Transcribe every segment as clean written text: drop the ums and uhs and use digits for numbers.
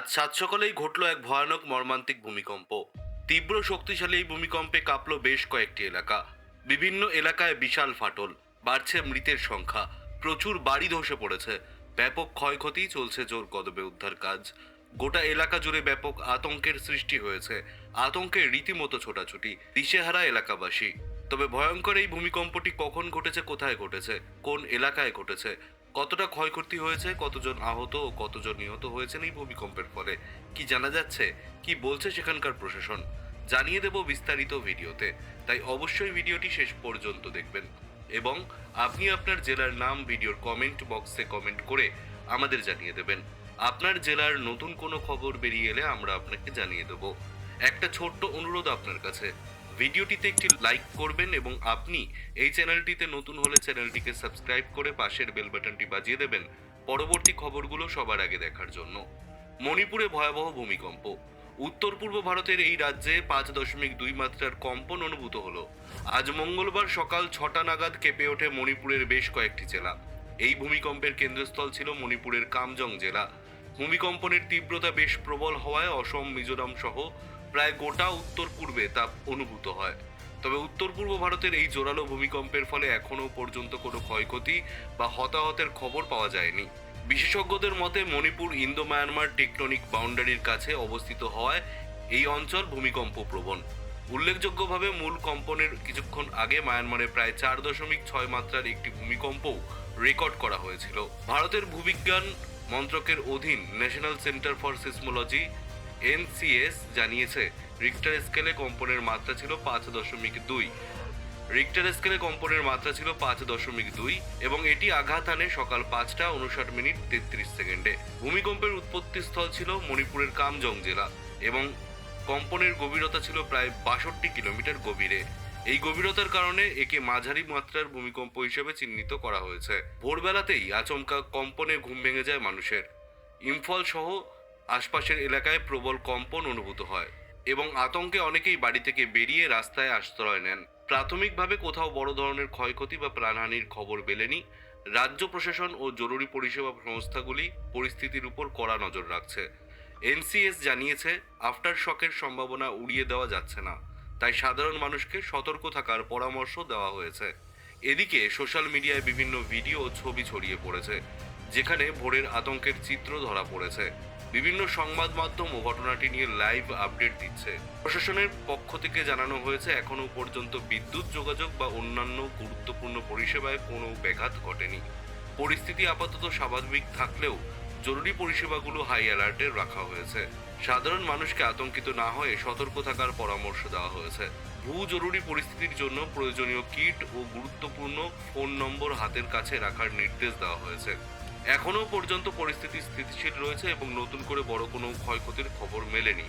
আজ সাত সকালেই ঘটল এক ভয়ানক মর্মান্তিক ভূমিকম্প। তীব্র শক্তিশালী এই ভূমিকম্পে কাঁপল বেশ কয়েকটি এলাকা। বিভিন্ন এলাকায় বিশাল ফাটল, বাড়ছে মৃতের সংখ্যা, প্রচুর বাড়ি ধসে পড়েছে, ব্যাপক ক্ষয়ক্ষতি, চলছে জোর কদমে উদ্ধার কাজ। গোটা এলাকা জুড়ে ব্যাপক আতঙ্কের সৃষ্টি হয়েছে। আতঙ্কে রীতিমতো ছোটাছুটি, দিশেহারা এলাকাবাসী। তবে ভয়ঙ্কর এই ভূমিকম্পটি কখন ঘটেছে, কোথায় ঘটেছে, কোন এলাকায় ঘটেছে, কতটা ক্ষয়ক্ষতি হয়েছে, কতজন আহত ও কতজন নিহত হয়েছেন এই ভূমিকম্পের ফলে, কি জানা যাচ্ছে, কি বলছে সেখানকার প্রশাসন, জানিয়ে দেব বিস্তারিত ভিডিওতে। তাই অবশ্যই ভিডিওটি শেষ পর্যন্ত দেখবেন এবং আপনি আপনার জেলার নাম ভিডিওর কমেন্ট বক্সে কমেন্ট করে আমাদের জানিয়ে দেবেন। আপনার জেলার নতুন কোনো খবর বেরিয়ে এলে আমরা আপনাকে জানিয়ে দেব। একটা ছোট্ট অনুরোধ আপনার কাছে, ভিডিওটিতে একটি লাইক করবেন এবং আপনি এই চ্যানেলটিতে নতুন হলে চ্যানেলটিকে সাবস্ক্রাইব করে পাশের বেল বাটনটি বাজিয়ে দেবেন পরবর্তী খবরগুলো সবার আগে দেখার জন্য। মণিপুরে ভয়াবহ ভূমিকম্প। উত্তর পূর্ব ভারতের এই রাজ্যে 5.2 মাত্রার কম্পন অনুভূত হলো। আজ মঙ্গলবার সকাল 6টা নাগাদ কেঁপে ওঠে মণিপুরের বেশ কয়েকটি জেলা। এই ভূমিকম্পের কেন্দ্রস্থল ছিল মণিপুরের কামজং জেলা। ভূমিকম্পনের তীব্রতা বেশ প্রবল হওয়ায় অসম, মিজোরাম সহ প্রায় গোটা উত্তর পূর্বে তা অনুভূত হয়। তবে উত্তর পূর্ব ভারতের এই জোরালো ভূমিকম্পের ফলে এখনও পর্যন্ত কোনো ক্ষয়ক্ষতি বা হতাহতের খবর পাওয়া যায়নি। বিশেষজ্ঞদের মতে মণিপুর ইন্দো মায়ানমার টেকটনিক বাউন্ডারির কাছে অবস্থিত হওয়ায় এই অঞ্চল ভূমিকম্প প্রবণ। উল্লেখযোগ্যভাবে মূল কম্পনের কিছুক্ষণ আগে মায়ানমারে প্রায় 4.6 মাত্রার একটি ভূমিকম্পও রেকর্ড করা হয়েছিল। ভারতের ভূবিজ্ঞান মন্ত্রকের অধীন national centre for seismology NCS জানিয়েছে রিক্টার স্কেলে কম্পনের মাত্রা ছিল 5.2। রিক্টার স্কেলে কম্পনের মাত্রা ছিল 5.2 এবং এটি আঘাত আনে সকাল 5:59:33। ভূমিকম্পের উৎপত্তি স্থল ছিল মণিপুরের কামজং জেলা এবং কম্পনের গভীরতা ছিল প্রায় 62 কিলোমিটার গভীরে। এই গভীরতার কারণে একে মাঝারি মাত্রার ভূমিকম্প হিসেবে চিহ্নিত করা হয়েছে। ভোরবেলাতেই আচমকা কম্পনে ঘুম ভেঙে যায় মানুষের। ইম্ফল সহ আশপাশের এলাকায় প্রবল কম্পন অনুভূত হয় এবং আতঙ্কে অনেকেই বাড়ি থেকে বেরিয়ে রাস্তায় আশ্রয় নেন। প্রাথমিকভাবে কোথাও বড় ধরনের ক্ষয়ক্ষতি বা প্রাণহানির খবর মেলেনি। রাজ্য প্রশাসন ও জরুরি পরিষেবা সংস্থাগুলি পরিস্থিতির উপর কড়া নজর রাখছে। এনসিএস জানিয়েছে আফটার শকের সম্ভাবনা উড়িয়ে দেওয়া যাচ্ছে না, তাই সাধারণ মানুষকে সতর্ক থাকার পরামর্শ দেওয়া হয়েছে। এদিকে সোশ্যাল মিডিয়ায় বিভিন্ন ভিডিও ও ছবি ছড়িয়ে পড়েছে, যেখানে ভোরের আতঙ্কের চিত্র ধরা পড়েছে। বিভিন্ন সংবাদ মাধ্যম ও ঘটনাটি নিয়ে লাইভ আপডেট দিচ্ছে। প্রশাসনের পক্ষ থেকে জানানো হয়েছে এখনো পর্যন্ত বিদ্যুৎ যোগাযোগ বা অন্যান্য গুরুত্বপূর্ণ পরিষেবায় কোনো ব্যাঘাত ঘটেনি। পরিস্থিতি আপাতত স্বাভাবিক থাকলেও জরুরি পরিষেবাগুলো হাই অ্যালার্টে রাখা হয়েছে। সাধারণ মানুষকে আতঙ্কিত না হয়ে সতর্ক থাকার পরামর্শ দেওয়া হয়েছে। জরুরি পরিস্থিতির জন্য প্রয়োজনীয় কিট ও গুরুত্বপূর্ণ ফোন নম্বর হাতের কাছে রাখার নির্দেশ দেওয়া হয়েছে। এখনও পর্যন্ত পরিস্থিতি স্থিতিশীল রয়েছে এবং নতুন করে বড় কোনো ক্ষয়ক্ষতির খবর মেলেনি।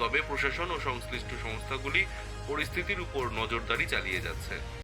তবে প্রশাসন ও সংশ্লিষ্ট সংস্থাগুলি পরিস্থিতির উপর নজরদারি চালিয়ে যাচ্ছে।